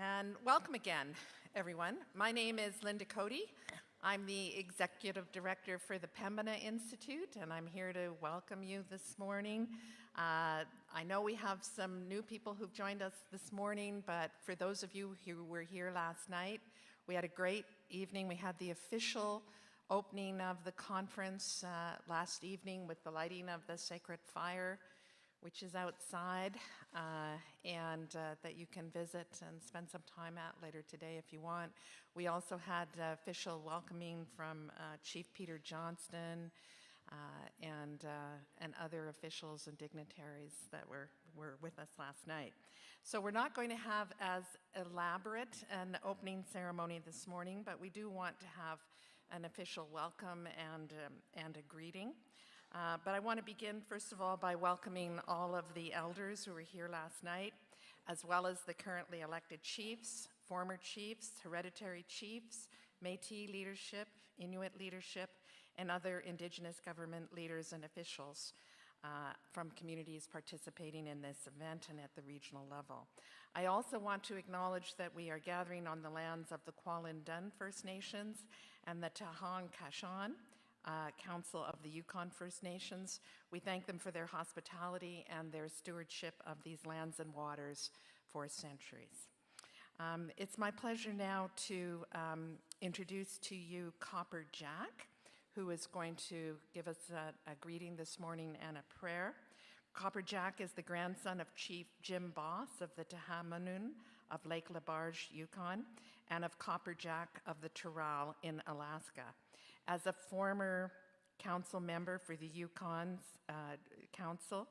And welcome again, everyone. My name is Linda Coady. I'm the Executive Director for the Pembina Institute, and I'm here to welcome you this morning. I know we have some new people who've joined us this morning, but for those of you who were here last night, we had a great evening. We had the official opening of the conference last evening with the lighting of the sacred fire, which is outside, and that you can visit and spend some time at later today if you want. We also had official welcoming from Chief Peter Johnston and other officials and dignitaries that were with us last night. So we're not going to have as elaborate an opening ceremony this morning, but we do want to have an official welcome and a greeting. But I want to begin, first of all, by welcoming all of the elders who were here last night, as well as the currently elected chiefs, former chiefs, hereditary chiefs, Métis leadership, Inuit leadership, and other Indigenous government leaders and officials from communities participating in this event and at the regional level. I also want to acknowledge that we are gathering on the lands of the Kwach'an First Nations and the Kwach'an Council of the Yukon First Nations. We thank them for their hospitality and their stewardship of these lands and waters for centuries. It's my pleasure now to introduce to you Copper Jack, who is going to give us a greeting this morning and a prayer. Copper Jack is the grandson of Chief Jim Boss of the Tahamanun of Lake LaBarge, Yukon, and of Copper Jack of the Turral in Alaska. As a former council member for the Yukon's council,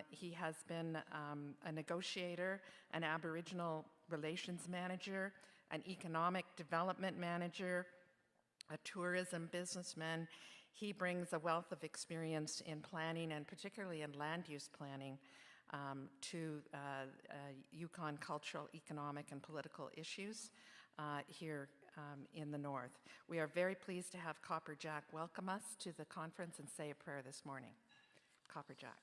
he has been a negotiator, an Aboriginal relations manager, an economic development manager, a tourism businessman. He brings a wealth of experience in planning and particularly in land use planning to Yukon cultural, economic, and political issues here in the north. We are very pleased to have Copper Jack welcome us to the conference and say a prayer this morning. Copper Jack.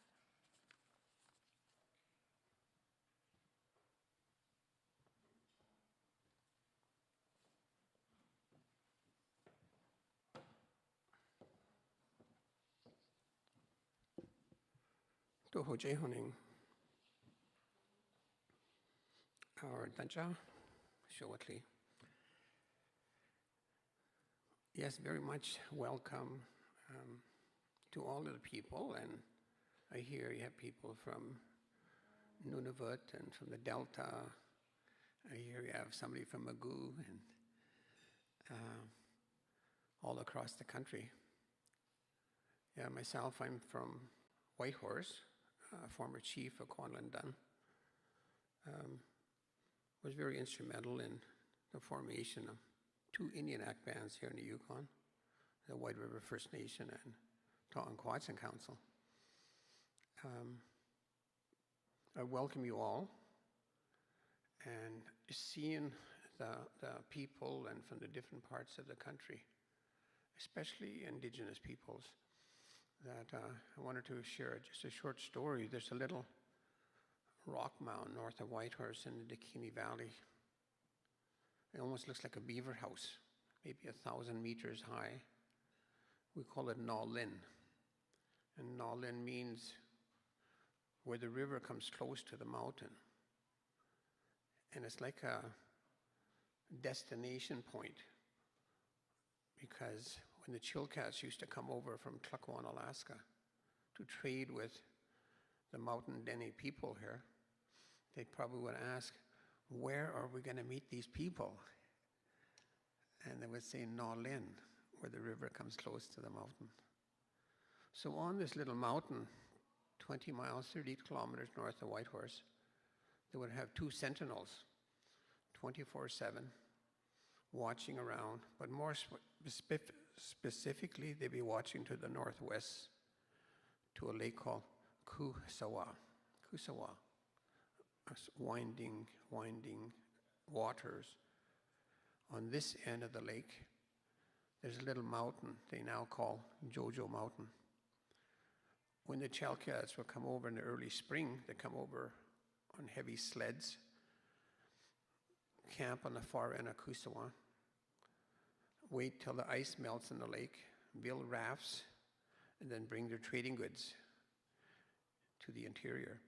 Toho Jehoning, our Danja, shortly. Yes, very much welcome to all of the people, and I hear you have people from Nunavut and from the Delta. I hear you have somebody from Magoo and all across the country. Yeah, myself, I'm from Whitehorse. Former chief of Kwach'an, was very instrumental in the formation of two Indian Act bands here in the Yukon, the White River First Nation and Kwach'an Council. I welcome you all, and seeing the people and from the different parts of the country, especially Indigenous peoples, that I wanted to share just a short story. There's a little rock mound north of Whitehorse in the Dakini Valley. It almost looks like a beaver house, maybe 1,000 meters high. We call it Nalin. And Nalin means where the river comes close to the mountain. And it's like a destination point, because when the Chilkats used to come over from Kwach'an, Alaska, to trade with the Mountain Dene people here, they probably would ask, where are we going to meet these people? And they would say, Nalin, where the river comes close to the mountain. So on this little mountain, 20 miles, 30 kilometers north of Whitehorse, they would have two sentinels, 24/7, watching around, but more specifically, they'd be watching to the northwest to a lake called Kusawa, winding waters. On this end of the lake, there's a little mountain they now call Jojo Mountain. When the Chalkats would come over in the early spring, they come over on heavy sleds. camp on the far end of Kwach'an, wait till the ice melts in the lake, build rafts, and then bring their trading goods to the interior.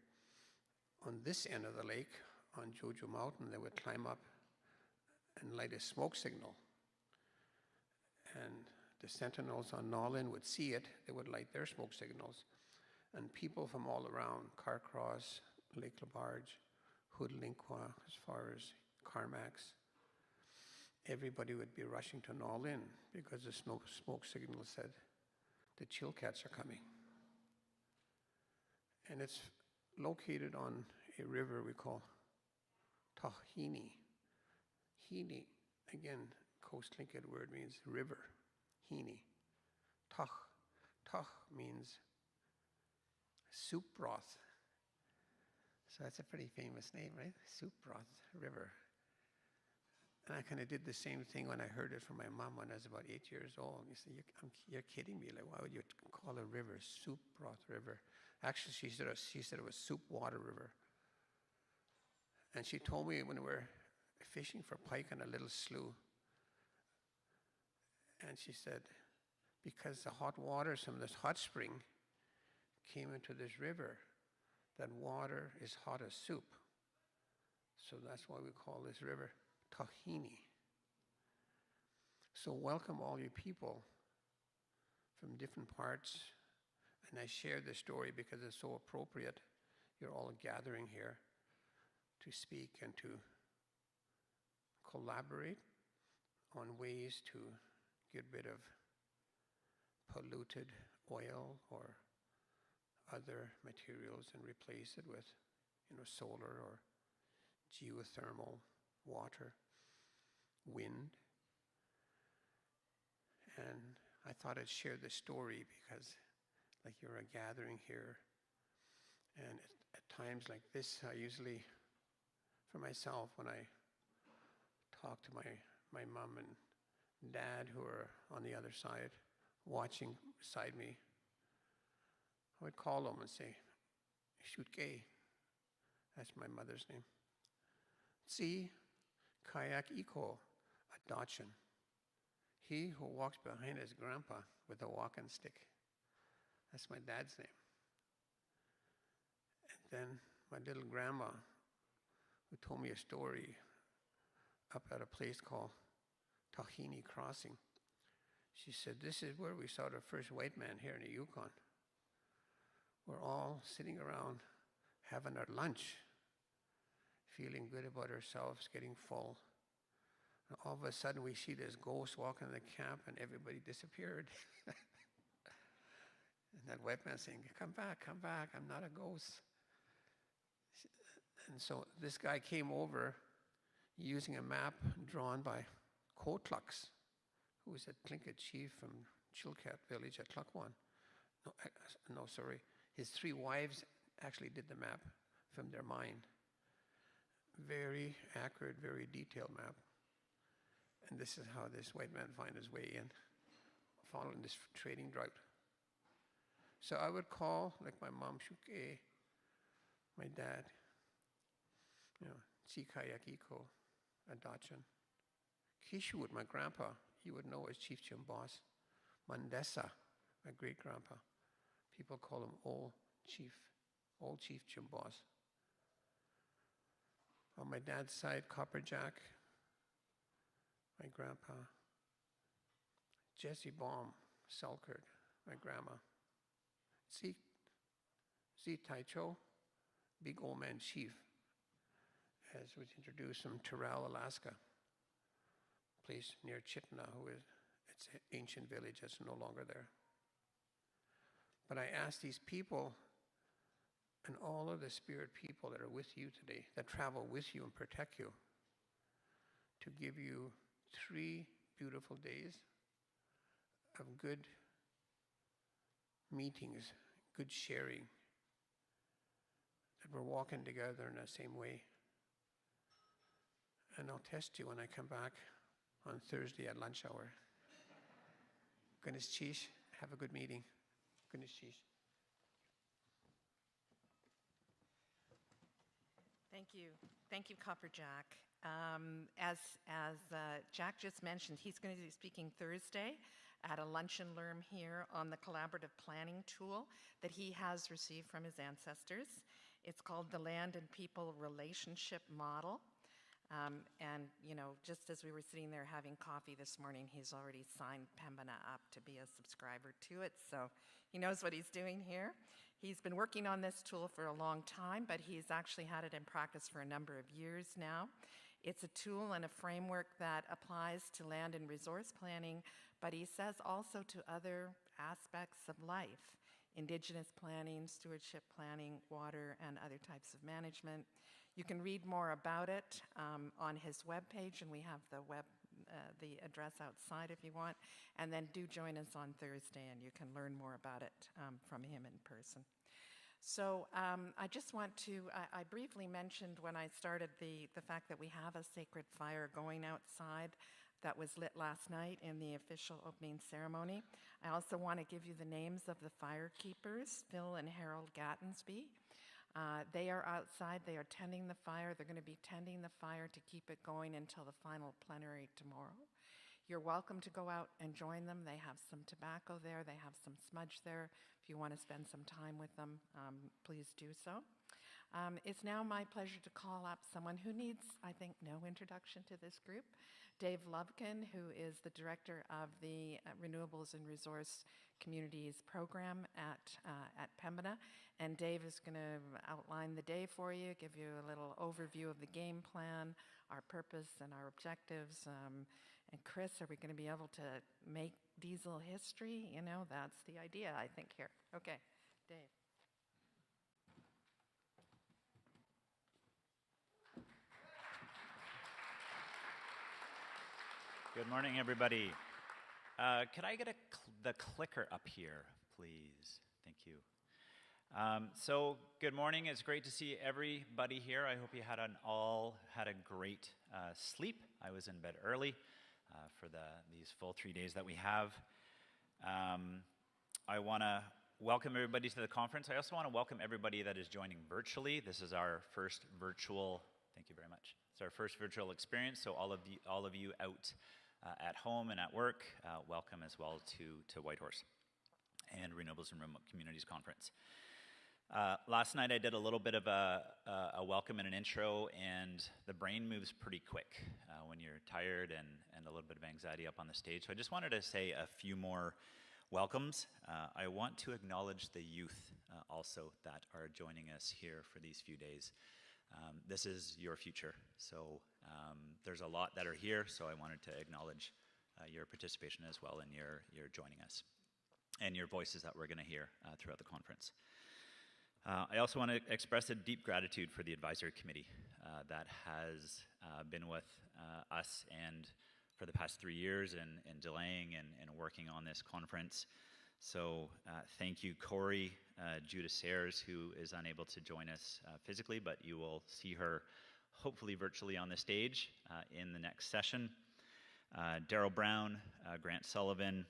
On this end of the lake, on Jojo Mountain, they would climb up and light a smoke signal. And the sentinels on Nolin would see it, they would light their smoke signals. And people from all around, Carcross, Lake Labarge, Hoodlinqua, as far as Carmax, everybody would be rushing to Nolin because the smoke signal said the Chilkats are coming. And it's located on a river we call Tahini. Hini, again, Coast Tlingit word means river. Hini. Tah means soup broth. So that's a pretty famous name, right? Soup broth river. And I kind of did the same thing when I heard it from my mom when I was about 8 years old. You say, you're kidding me. Like, why would you call a river soup broth river? Actually, she said it was soup water river. And she told me when we were fishing for pike on a little slough, and she said, because the hot waters from this hot spring came into this river, that water is hot as soup. So that's why we call this river Tahini. So welcome all you people from different parts. And I share this story because it's so appropriate. You're all gathering here to speak and to collaborate on ways to get rid of polluted oil or other materials and replace it with, solar or geothermal, water, wind. And I thought I'd share this story because you're a gathering here. And at times like this, I usually, for myself, when I talk to my mom and dad who are on the other side, watching beside me, I would call them and say, shoot gay. That's my mother's name. See, kayak iko, a Dachan. He who walks behind his grandpa with a walking stick. That's my dad's name. And then my little grandma, who told me a story up at a place called Tahini Crossing. She said, this is where we saw the first white man here in the Yukon. We're all sitting around having our lunch, feeling good about ourselves, getting full. And all of a sudden we see this ghost walking in the camp and everybody disappeared. And that white man saying, come back, I'm not a ghost. And so this guy came over using a map drawn by Kwach'an, who was a Tlingit chief from Chilkat village at Kwach'an. Sorry. His 3 wives actually did the map from their mind. Very accurate, very detailed map. And this is how this white man found his way in, following this trading route. So I would call, like my mom, Shuke, my dad, Tsikayakiko, a Dachan. Kishwood, my grandpa, you would know as Chief Chimbos. Mandesa, my great-grandpa. People call him Old Chief Chimbos. On my dad's side, Copperjack, my grandpa. Jesse Baum, Selkirk, my grandma. Z Taicho, big old man chief, as was introduced from Terrell, Alaska, place near Chitna, it's an ancient village that's no longer there. But I asked these people and all of the spirit people that are with you today, that travel with you and protect you, to give you 3 beautiful days of good meetings, good sharing, that we're walking together in the same way. And I'll test you when I come back on Thursday at lunch hour. Goodness Chish, have a good meeting. Goodness Chish. Thank you. Thank you, Copper Jack. As Jack just mentioned, he's going to be speaking Thursday at a lunch and learn here on the collaborative planning tool that he has received from his ancestors. It's called the Land and People Relationship Model. And, you know, just as we were sitting there having coffee this morning, he's already signed Pembina up to be a subscriber to it, so he knows what he's doing here. He's been working on this tool for a long time, but he's actually had it in practice for a number of years now. It's a tool and a framework that applies to land and resource planning, but he says also to other aspects of life: Indigenous planning, stewardship planning, water, and other types of management. You can read more about it on his webpage, and we have the address outside if you want. And then do join us on Thursday, and you can learn more about it from him in person. So I just want to, I briefly mentioned when I started the fact that we have a sacred fire going outside that was lit last night in the official opening ceremony. I also want to give you the names of the fire keepers, Phil and Harold Gattensby. They are outside, they are tending the fire. They're going to be tending the fire to keep it going until the final plenary tomorrow. You're welcome to go out and join them. They have some tobacco there, they have some smudge there. If you want to spend some time with them, please do so. It's now my pleasure to call up someone who needs, I think, no introduction to this group. Dave Lovekin, who is the director of the Renewables and Resource Communities program at Pembina. And Dave is going to outline the day for you, give you a little overview of the game plan, our purpose and our objectives. And Chris, are we going to be able to make diesel history? You know, that's the idea, I think, here. Okay, Dave. Good morning, everybody. Could I get the clicker up here, please? Thank you. So, good morning. It's great to see everybody here. I hope you all had a great sleep. I was in bed early for these full 3 days that we have. I want to welcome everybody to the conference. I also want to welcome everybody that is joining virtually. This is our first virtual. Thank you very much. It's our first virtual experience. So all of you out at home and at work, welcome as well to Whitehorse and Renewables and Remote Communities Conference. Last night I did a little bit of a welcome and an intro, and the brain moves pretty quick when you're tired and a little bit of anxiety up on the stage. So I just wanted to say a few more welcomes. I want to acknowledge the youth also that are joining us here for these few days. This is your future, so there's a lot that are here, so I wanted to acknowledge your participation as well, and your joining us, and your voices that we're going to hear throughout the conference. I also want to express a deep gratitude for the advisory committee that has been with us and for the past 3 years and delaying and working on this conference. So thank you, Corey, Judah Sayers, who is unable to join us physically, but you will see her hopefully virtually on the stage in the next session. Daryl Brown, Grant Sullivan,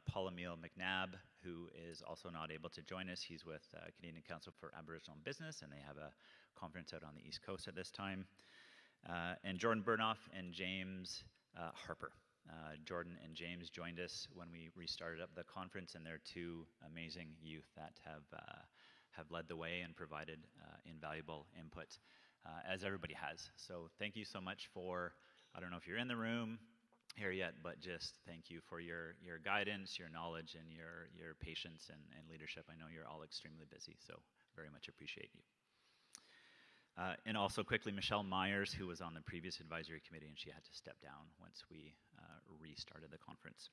Paul-Emile McNabb, who is also not able to join us. He's with Canadian Council for Aboriginal Business, and they have a conference out on the East Coast at this time. And Jordan Burnoff and James Harper. Jordan and James joined us when we restarted up the conference, and they're two amazing youth that have led the way and provided invaluable input, as everybody has. So thank you so much for, I don't know if you're in the room here yet, but just thank you for your guidance, your knowledge, and your patience and leadership. I know you're all extremely busy, so very much appreciate you. And also quickly, Michelle Myers, who was on the previous advisory committee, and she had to step down once we restarted the conference.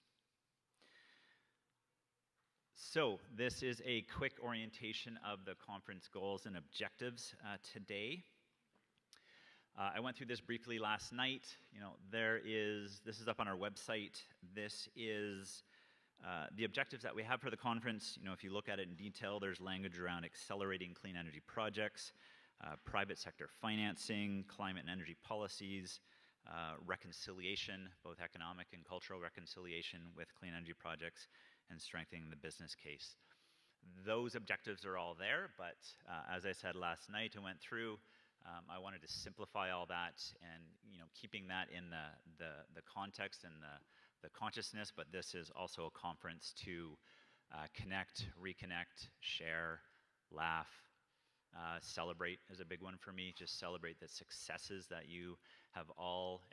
So this is a quick orientation of the conference goals and objectives today. I went through this briefly last night. You know, this is up on our website. This is the objectives that we have for the conference. You know, if you look at it in detail, there's language around accelerating clean energy projects, private sector financing, climate and energy policies, reconciliation, both economic and cultural reconciliation with clean energy projects, and strengthening the business case. Those objectives are all there, but as I said last night, I went through, I wanted to simplify all that and keeping that in the context and the consciousness, but this is also a conference to connect, reconnect, share, laugh, celebrate is a big one for me. Just celebrate the successes that you have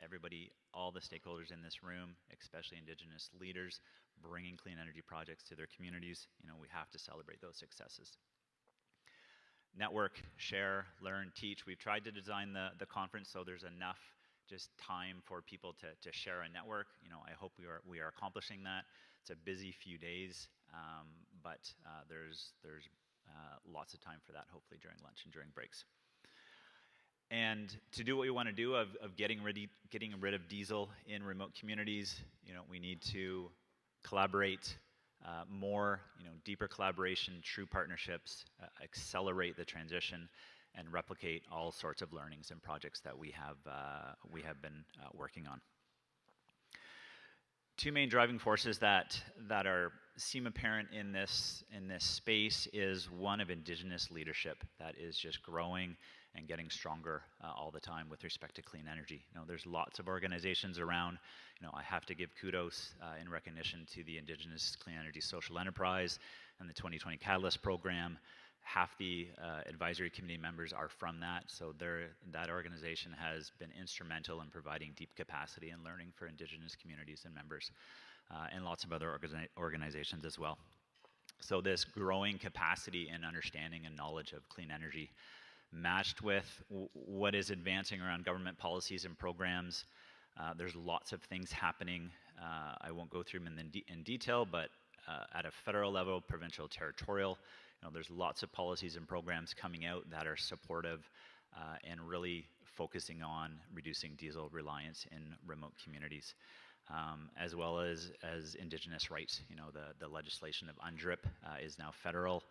everybody, all the stakeholders in this room, especially Indigenous leaders, bringing clean energy projects to their communities. We have to celebrate those successes. Network, share, learn, teach. We've tried to design the conference so there's enough just time for people to share and network. I hope we are accomplishing that. It's a busy few days, but there's lots of time for that, hopefully during lunch and during breaks. And to do what we want to do of getting rid of diesel in remote communities, we need to collaborate more, deeper collaboration, true partnerships, accelerate the transition, and replicate all sorts of learnings and projects that we have been working on. Two main driving forces that seem apparent in this space is one of Indigenous leadership that is just growing and getting stronger all the time with respect to clean energy. There's lots of organizations around. I have to give kudos in recognition to the Indigenous Clean Energy Social Enterprise and the 2020 Catalyst Program. Half the advisory committee members are from that, so that organization has been instrumental in providing deep capacity and learning for Indigenous communities and members, and lots of other organizations as well. So this growing capacity and understanding and knowledge of clean energy, matched with what is advancing around government policies and programs. There's lots of things happening. I won't go through them in detail, but at a federal level, provincial, territorial, there's lots of policies and programs coming out that are supportive and really focusing on reducing diesel reliance in remote communities, as well as Indigenous rights. The legislation of UNDRIP is now federal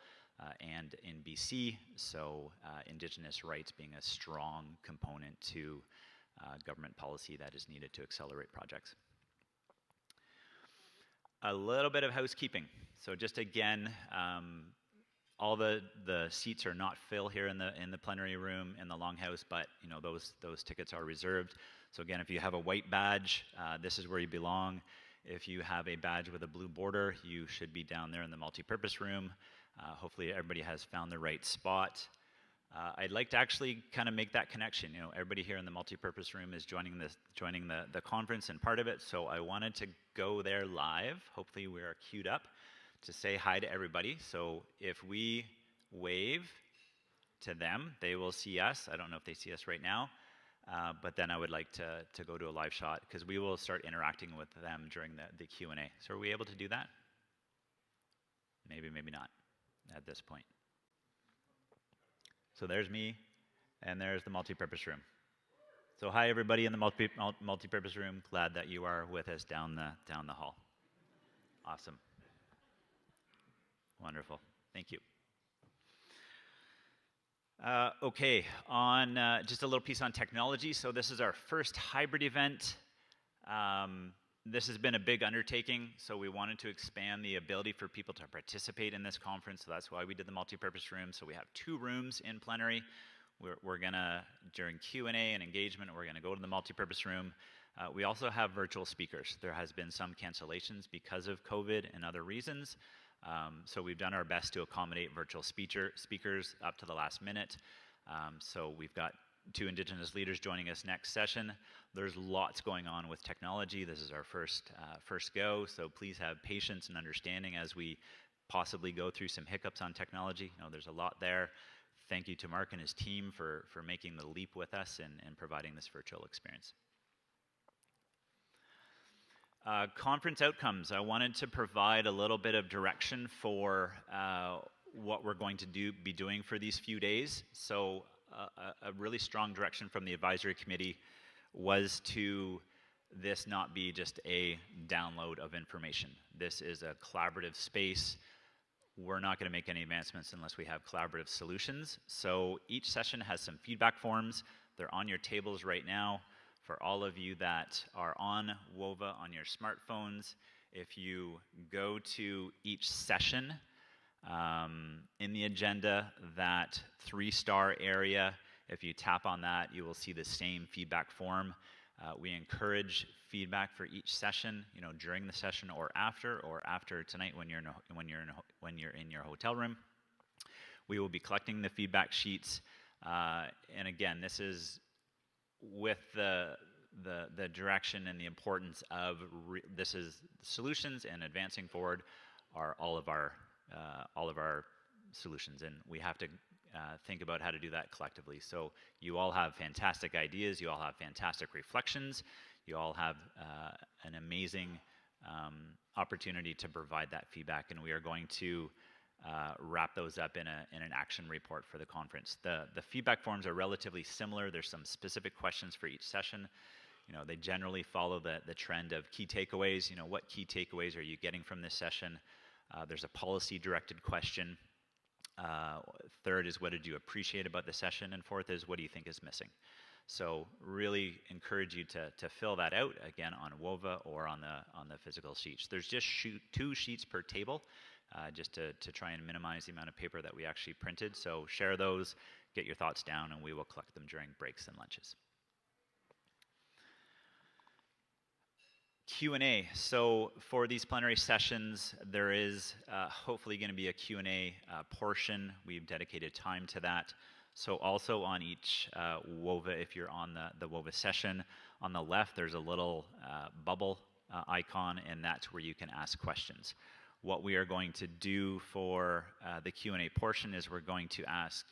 and in BC, so Indigenous rights being a strong component to government policy that is needed to accelerate projects. A little bit of housekeeping. So just again, all the seats are not full here in the plenary room in the longhouse, but those tickets are reserved. So again, if you have a white badge, this is where you belong. If you have a badge with a blue border, you should be down there in the multipurpose room. Hopefully everybody has found the right spot. I'd like to actually kind of make that connection. Everybody here in the multipurpose room is joining the conference and part of it, so I wanted to go there live. Hopefully we are queued up to say hi to everybody. So if we wave to them, they will see us. I don't know if they see us right now, but then I would like to go to a live shot because we will start interacting with them during the Q&A. So are we able to do that? Maybe, maybe not at this point. So there's me, and there's the multipurpose room. So hi everybody in the multipurpose room. Glad that you are with us down the hall. Awesome. Wonderful. Thank you. Okay, on just a little piece on technology. So this is our first hybrid event. This has been a big undertaking, so we wanted to expand the ability for people to participate in this conference, so that's why we did the multipurpose room. So we have 2 rooms in plenary. We're gonna, during Q&A and engagement, we're gonna go to the multipurpose room. We also have virtual speakers. There has been some cancellations because of COVID and other reasons, so we've done our best to accommodate virtual speakers up to the last minute. So we've got 2 Indigenous leaders joining us next session. There's lots going on with technology. This is our first go, so please have patience and understanding as we possibly go through some hiccups on technology. There's a lot there. Thank you to Mark and his team for making the leap with us and providing this virtual experience. Conference outcomes. I wanted to provide a little bit of direction for what we're going to be doing for these few days. So a really strong direction from the advisory committee was to this not be just a download of information. This is a collaborative space. We're not going to make any advancements unless we have collaborative solutions. So each session has some feedback forms. They're on your tables right now. For all of you that are on WOVA on your smartphones, if you go to each session, in the agenda, that 3-star area If you tap on that, you will see the same feedback form. We encourage feedback for each session, during the session or after tonight when you're in your hotel room. We will be collecting the feedback sheets, and again, this is with the direction and the importance of this is solutions, and advancing forward are all of our solutions, and we have to think about how to do that collectively. So you all have fantastic ideas, you all have fantastic reflections, you all have an amazing opportunity to provide that feedback, and we are going to wrap those up in an action report for the conference. The feedback forms are relatively similar. There's some specific questions for each session. They generally follow the trend of key takeaways. What key takeaways are you getting from this session? There's a policy-directed question. Third is, what did you appreciate about the session? And fourth is, what do you think is missing? So really encourage you to fill that out, again, on WOVA or on the physical sheets. There's just 2 sheets per table, just to try and minimize the amount of paper that we actually printed. So share those, get your thoughts down, and we will collect them during breaks and lunches. Q&A. So for these plenary sessions, there is hopefully going to be a Q&A portion. We've dedicated time to that. So also on each WOVA, if you're on the WOVA session, on the left there's a little bubble icon, and that's where you can ask questions. What we are going to do for the Q&A portion is we're going to ask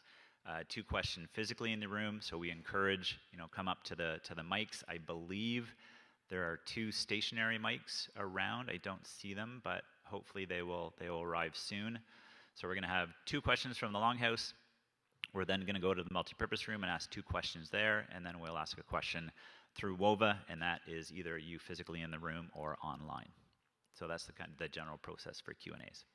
2 questions physically in the room. So we encourage, come up to the mics. I believe there are 2 stationary mics around. I don't see them, but hopefully they will arrive soon. So we're going to have 2 questions from the Longhouse. We're then going to go to the multipurpose room and ask 2 questions there, and then we'll ask a question through WOVA, and that is either you physically in the room or online. So that's the general process for Q&As.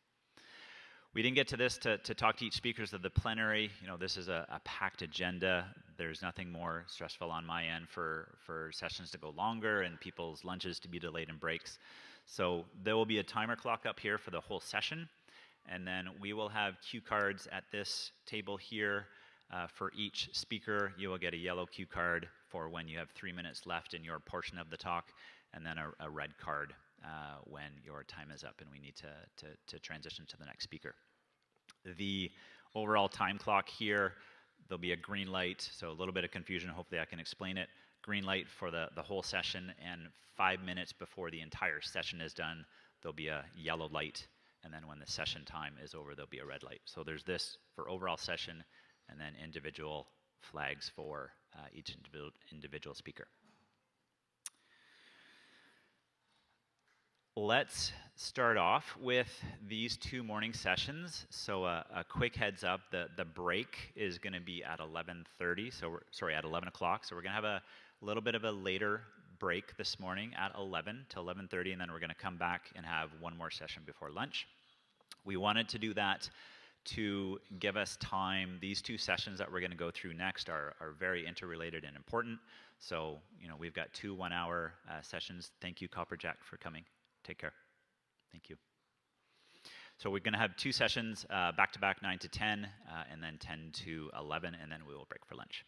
We didn't get to this to talk to each speakers of the plenary. This is a packed agenda. There's nothing more stressful on my end for sessions to go longer and people's lunches to be delayed and breaks. So there will be a timer clock up here for the whole session, and then we will have cue cards at this table here. For each speaker, you will get a yellow cue card for when you have 3 minutes left in your portion of the talk, and then a red card when your time is up and we need to transition to the next speaker. The overall time clock here, there'll be a green light, so a little bit of confusion, hopefully I can explain it. Green light for the whole session, and 5 minutes before the entire session is done, there'll be a yellow light, and then when the session time is over, there'll be a red light. So there's this for overall session, and then individual flags for each individual speaker. Let's start off with these 2 morning sessions. So a quick heads up, the break is going to be at 11:30. At 11 o'clock. So we're going to have a little bit of a later break this morning at 11 to 11:30, and then we're going to come back and have 1 more session before lunch. We wanted to do that to give us time. These 2 sessions that we're going to go through next are very interrelated and important. So, we've got 2 one-hour sessions. Thank you, Copperjack, for coming. Take care. Thank you. So we're going to have 2 sessions, back-to-back, 9 to 10, and then 10 to 11, and then we will break for lunch.